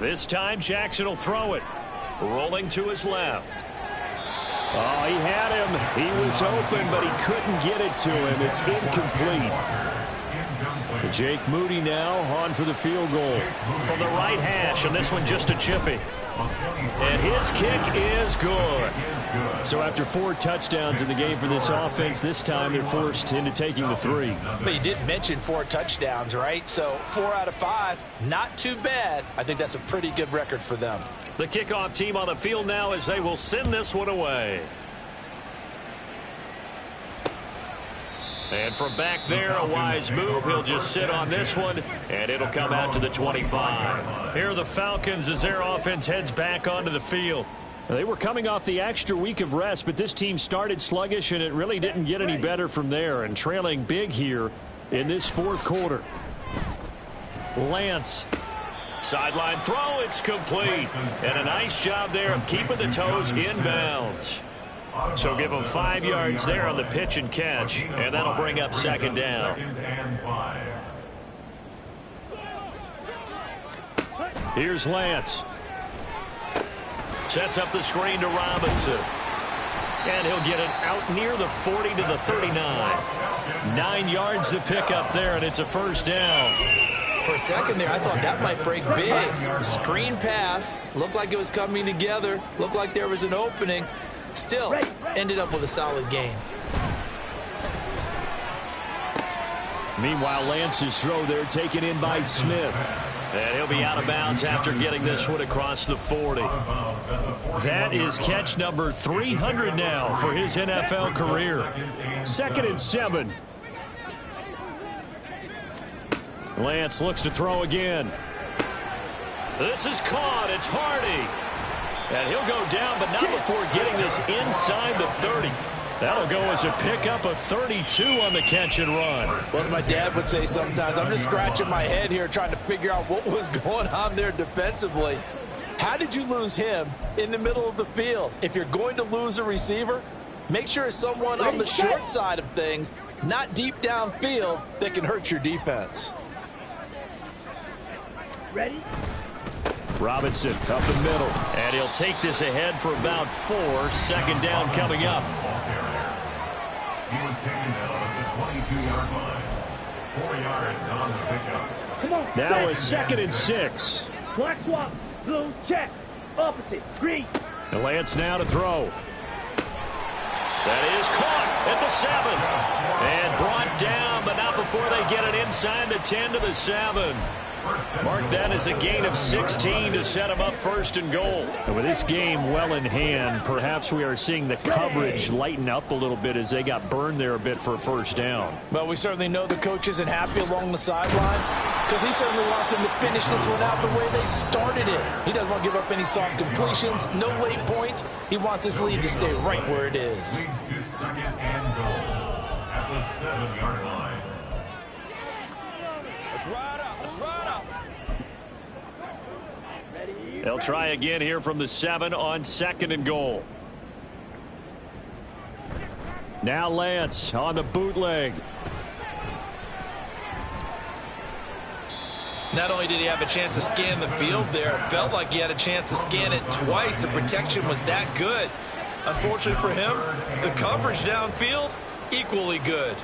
This time, Jackson will throw it. Rolling to his left. Oh, he had him. He was open, but he couldn't get it to him. It's incomplete. Jake Moody now on for the field goal. From the right hash, and this one just a chippy. And his kick is good. So after 4 touchdowns in the game for this offense, this time they're forced into taking the 3. But you did mention 4 touchdowns, right? So 4 out of 5, not too bad. I think that's a pretty good record for them. The kickoff team on the field now as they will send this one away. And from back there, a wise move. He'll just sit on this one, and it'll come out to the 25. Here are the Falcons as their offense heads back onto the field. They were coming off the extra week of rest, but this team started sluggish, and it really didn't get any better from there, and trailing big here in this 4th quarter. Lance. Sideline throw, it's complete. And a nice job there of keeping the toes inbounds. So give them 5 yards there on the pitch and catch, and that'll bring up 2nd down. Here's Lance. Sets up the screen to Robinson. And he'll get it out near the 40 to the 39. 9 yards to pick up there, and it's a 1st down. For a second there, I thought that might break big. Screen pass. Looked like it was coming together. Looked like there was an opening. Still, ended up with a solid game. Meanwhile, Lance's throw there taken in by Smith. And he'll be out of bounds after getting this one across the 40. That is catch number 300 now for his NFL career. 2nd and 7. Lance looks to throw again. This is caught. It's Hardy. And he'll go down, but not before getting this inside the 30. That'll go as a pickup of 32 on the catch and run. Well, as my dad would say sometimes, I'm just scratching my head here trying to figure out what was going on there defensively. How did you lose him in the middle of the field? If you're going to lose a receiver, make sure it's someone on the short side of things, not deep downfield, that can hurt your defense. Ready? Robinson up the middle. And he'll take this ahead for about 4. 2nd down coming up. He was taken down at the 22-yard line. 4 yards on the pickup. Come on. Now it's 2nd and 6. Black swap. Blue check. Opposite. Green. And Lance now to throw. That is caught at the 7. And brought down, but not before they get it inside the 10 to the 7. Mark that as a gain of 16 to set him up 1st and goal. And with this game well in hand, perhaps we are seeing the coverage lighten up a little bit as they got burned there a bit for a 1st down. Well, we certainly know the coach isn't happy along the sideline because he certainly wants them to finish this one out the way they started it. He doesn't want to give up any soft completions, no late points. He wants his lead to stay right where it is. Leads to 2nd and goal at the 7-yard line. Let's ride up. Let's ride up. They'll try again here from the 7 on 2nd and goal. Now Lance on the bootleg. Not only did he have a chance to scan the field there, it felt like he had a chance to scan it twice. The protection was that good. Unfortunately for him, the coverage downfield, equally good.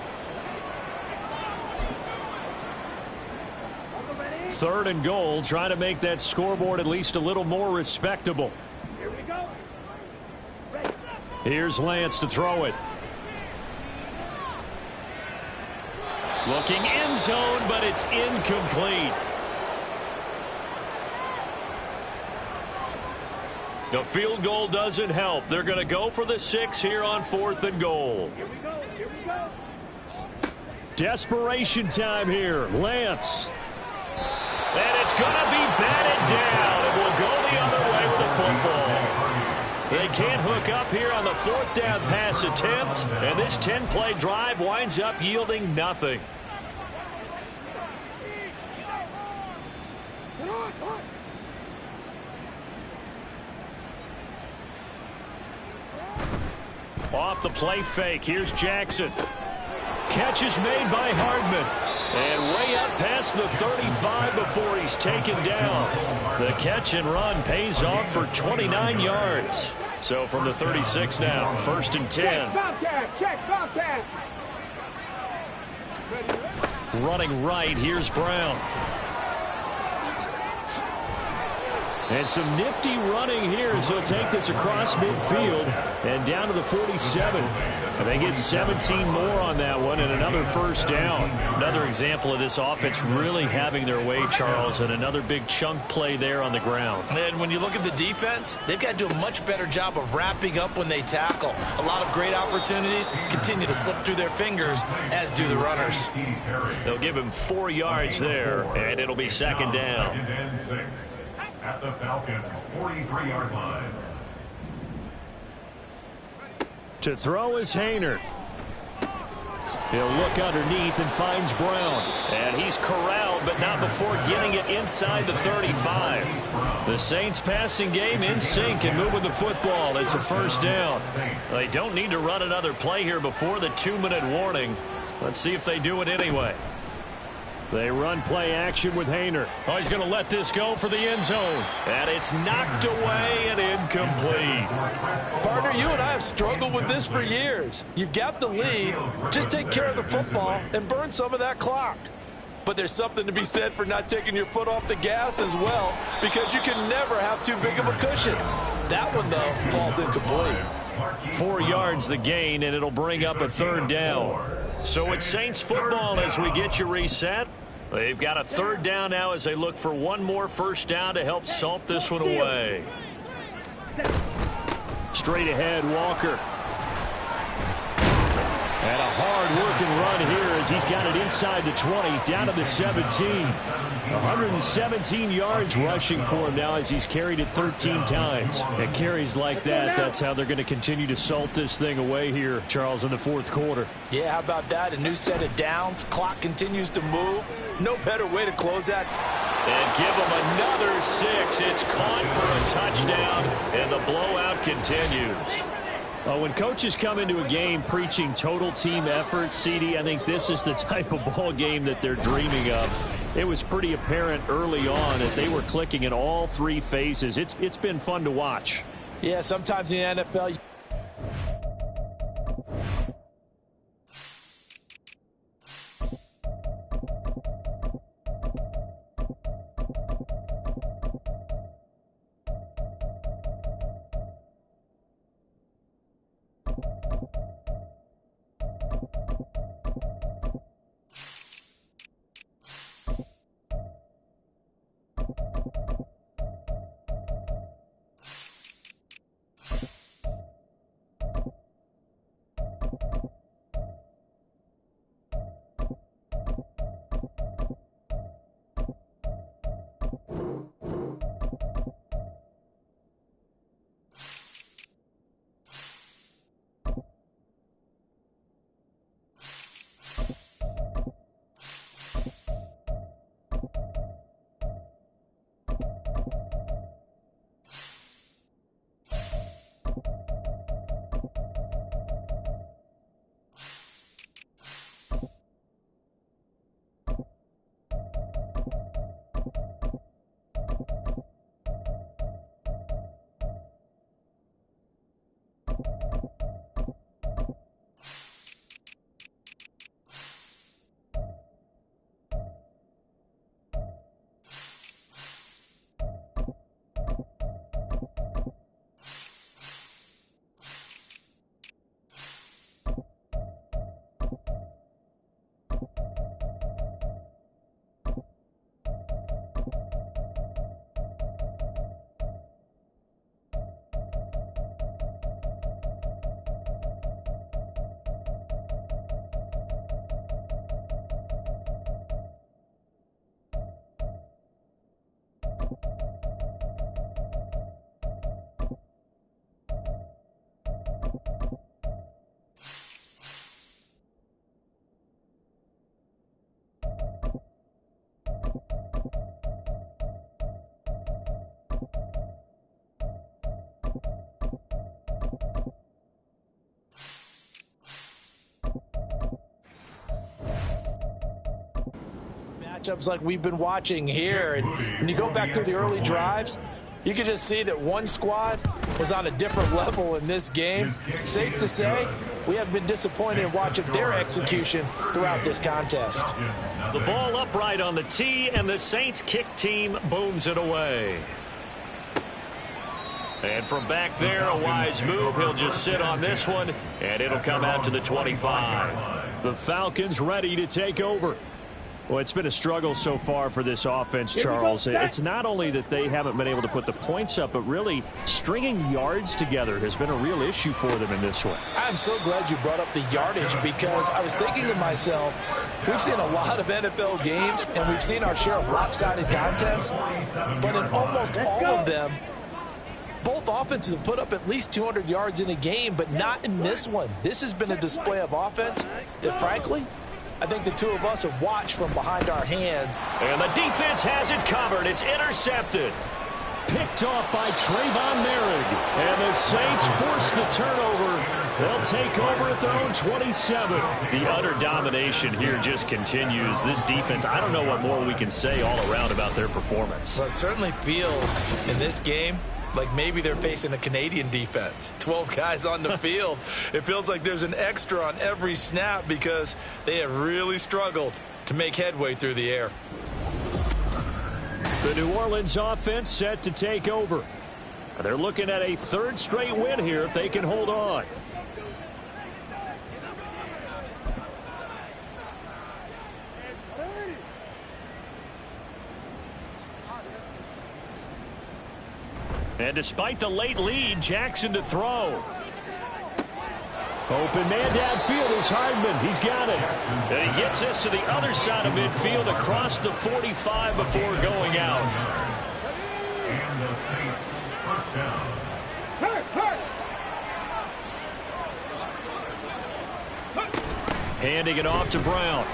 3rd and goal, trying to make that scoreboard at least a little more respectable. Here we go. Here's Lance to throw it. Looking end zone, but it's incomplete. The field goal doesn't help. They're going to go for the 6 here on 4th and goal. Here we go. Here we go. Desperation time here. Lance. And it's going to be batted down, and we'll go the other way with the football. They can't hook up here on the 4th down pass attempt, and this 10-play drive winds up yielding nothing. Off the play fake. Here's Jackson. Catch is made by Hardman. And way up past the 35 before he's taken down. The catch and run pays off for 29 yards. So from the 36 now, 1st and 10. Check, Bobcat. Running right, here's Brown. And some nifty running here as he'll take this across midfield and down to the 47. And they get 17 more on that one and another first down. Another example of this offense really having their way, Charles, and another big chunk play there on the ground. And when you look at the defense, they've got to do a much better job of wrapping up when they tackle. A lot of great opportunities continue to slip through their fingers, as do the runners. They'll give him 4 yards there, and it'll be second down. Second and 6 at the Falcons' 43-yard line. To throw is Haener. He'll look underneath and finds Brown. And he's corralled, but not before getting it inside the 35. The Saints passing game in sync and moving the football. It's a first down. They don't need to run another play here before the 2-minute warning. Let's see if they do it anyway. They run play action with Haener. Oh, he's going to let this go for the end zone. And it's knocked away and incomplete. Partner, you and I have struggled with this for years. You've got the lead. Just take care of the football and burn some of that clock. But there's something to be said for not taking your foot off the gas as well, because you can never have too big of a cushion. That one, though, falls incomplete. 4 yards the gain, and it'll bring up a third down. So it's Saints football as we get you reset. They've got a third down now as they look for one more first down to help salt this one away. Straight ahead, Walker. And a hard-working run here as he's got it inside the 20, down to the 17. 117 yards rushing for him now as he's carried it 13 times. And carries like that, that's how they're going to continue to salt this thing away here, Charles, in the fourth quarter. Yeah, how about that? A new set of downs. Clock continues to move. No better way to close that. And give them another 6. It's caught for a touchdown, and the blowout continues. When coaches come into a game preaching total team effort, CD, I think this is the type of ball game that they're dreaming of. It was pretty apparent early on that they were clicking in all 3 phases. It's been fun to watch. Yeah, sometimes in the NFL... matchups like we've been watching here. And when you go back through the early drives, you can just see that one squad was on a different level in this game. Safe to say, we have been disappointed in watching their execution throughout this contest. The ball upright on the tee, and the Saints kick team booms it away. And from back there, a wise move. He'll just sit on this one, and it'll come out to the 25. The Falcons ready to take over. Well, it's been a struggle so far for this offense, Charles. It's not only that they haven't been able to put the points up, but really stringing yards together has been a real issue for them in this one. I'm so glad you brought up the yardage, because I was thinking to myself, we've seen a lot of NFL games, and we've seen our share of lopsided contests, but in almost all of them, both offenses have put up at least 200 yards in a game, but not in this one. This has been a display of offense that, frankly, I think the two of us have watched from behind our hands. And the defense has it covered. It's intercepted. Picked off by Trayvon Merrick. And the Saints force the turnover. They'll take over at their own 27. The utter domination here just continues. This defense, I don't know what more we can say all around about their performance. Well, it certainly feels in this game like maybe they're facing a Canadian defense. 12 guys on the field. It feels like there's an extra on every snap because they have really struggled to make headway through the air. The New Orleans offense set to take over. They're looking at a third straight win here if they can hold on. And despite the late lead, Jackson to throw. Open man downfield is Hardman. He's got it. And he gets this to the other side of midfield across the 45 before going out. And the Saints first down. Handing it off to Brown.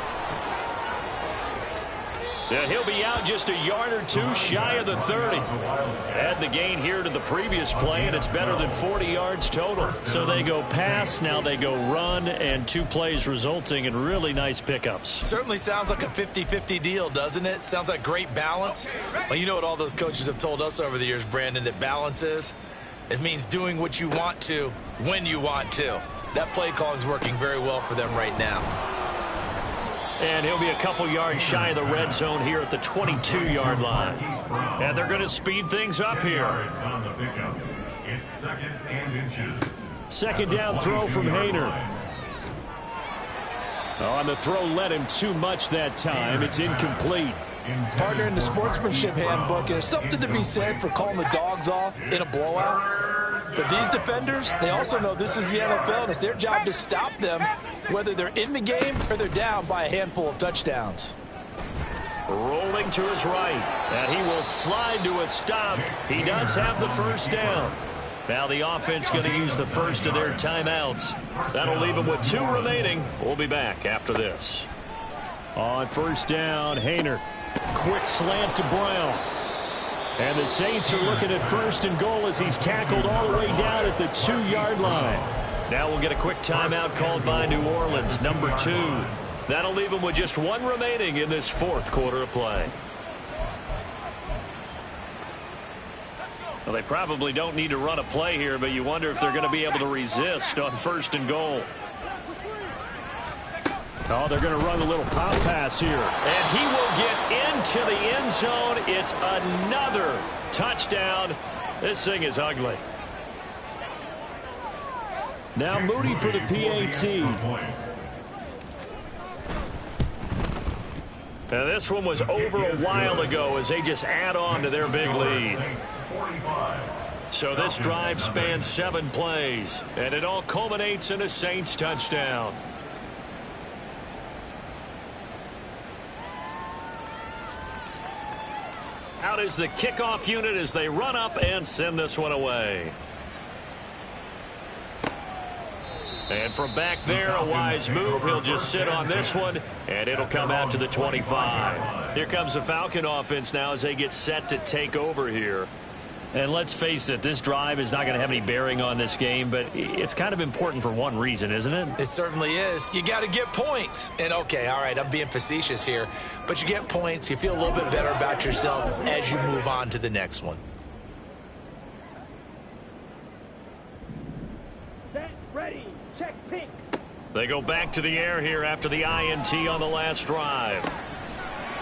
Yeah, he'll be out just a yard or two shy of the 30. Add the gain here to the previous play, and it's better than 40 yards total. So they go pass, now they go run, and 2 plays resulting in really nice pickups. Certainly sounds like a 50-50 deal, doesn't it? Sounds like great balance. Well, you know what all those coaches have told us over the years, Brandon, that balance is? It means doing what you want to when you want to. That play calling is working very well for them right now. And he'll be a couple yards shy of the red zone here at the 22-yard line. And they're going to speed things up here. On the pickup. It's second and inches. Second down throw from Hayner. On the throw led him too much that time. It's incomplete. Partner, in the sportsmanship handbook, there's something to be said for calling the dogs off in a blowout. But these defenders, they also know this is the NFL, and it's their job to stop them, whether they're in the game or they're down by a handful of touchdowns. Rolling to his right, and he will slide to a stop. He does have the first down. Now the offense going to use the first of their timeouts. That'll leave them with 2 remaining. We'll be back after this. On first down, Hayner. Quick slant to Brown. And the Saints are looking at first and goal as he's tackled all the way down at the 2-yard line. Now we'll get a quick timeout called by New Orleans, number 2. That'll leave them with just 1 remaining in this 4th quarter of play. Well, they probably don't need to run a play here, but you wonder if they're going to be able to resist on first and goal. Oh, they're going to run a little pop pass here. And he will get into the end zone. It's another touchdown. This thing is ugly. Now Moody for the PAT. Now this one was over a while ago as they just add on to their big lead. So this drive spans 7 plays, and it all culminates in a Saints touchdown. Out is the kickoff unit as they run up and send this one away. And from back there, a wise move. He'll just sit on this one, and it'll come out to the 25. Here comes the Falcon offense now as they get set to take over here. And let's face it, this drive is not going to have any bearing on this game, but it's kind of important for one reason, isn't it? It certainly is. You got to get points. And, okay, all right, I'm being facetious here, but you get points. You feel a little bit better about yourself as you move on to the next one. Set, ready, check, pink. They go back to the air here after the INT on the last drive.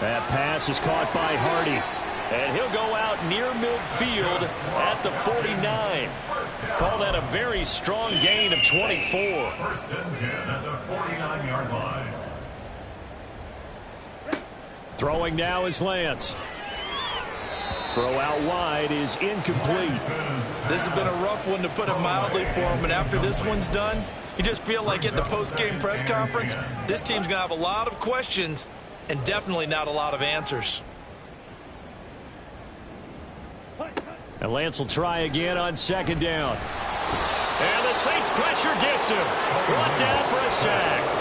That pass is caught by Hardy. And he'll go out near midfield at the 49. Call that a very strong gain of 24. First and 10 at the 49-yard line. Throwing now is Lance. Throw out wide is incomplete. This has been a rough one, to put it mildly, for him. And after this one's done, you just feel like at the post-game press conference, this team's going to have a lot of questions and definitely not a lot of answers. And Lance will try again on second down. And the Saints pressure gets him. Brought down for a sack.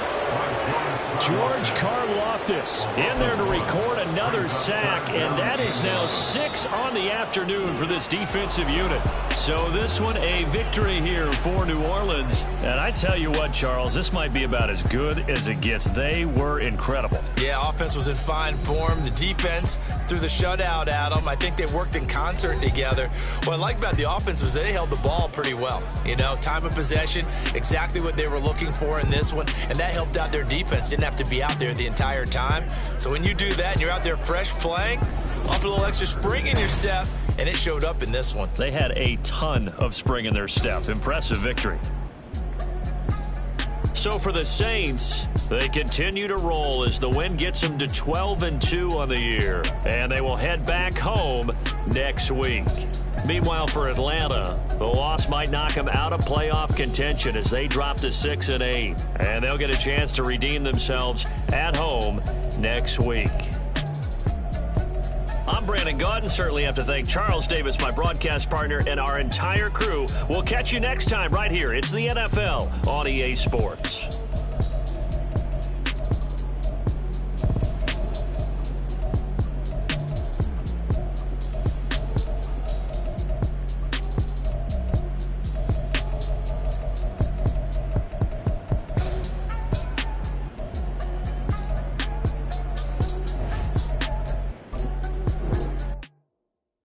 George Karlaftis in there to record another sack, and that is now 6 on the afternoon for this defensive unit. So this one a victory here for New Orleans. And I tell you what, Charles, this might be about as good as it gets. They were incredible. Yeah, offense was in fine form. The defense threw the shutout at them. I think they worked in concert together. What I like about the offense was they held the ball pretty well. You know, time of possession, exactly what they were looking for in this one, and that helped out their defense. Didn't have to be out there the entire time. So when you do that and you're out there fresh playing, up a little extra spring in your step, and it showed up in this one. They had a ton of spring in their step. Impressive victory. So for the Saints, they continue to roll as the win gets them to 12-2 on the year. And they will head back home next week. Meanwhile, for Atlanta, the loss might knock them out of playoff contention as they drop to 6-8. And they'll get a chance to redeem themselves at home next week. I'm Brandon Gaudin. Certainly have to thank Charles Davis, my broadcast partner, and our entire crew. We'll catch you next time right here. It's the NFL on EA Sports.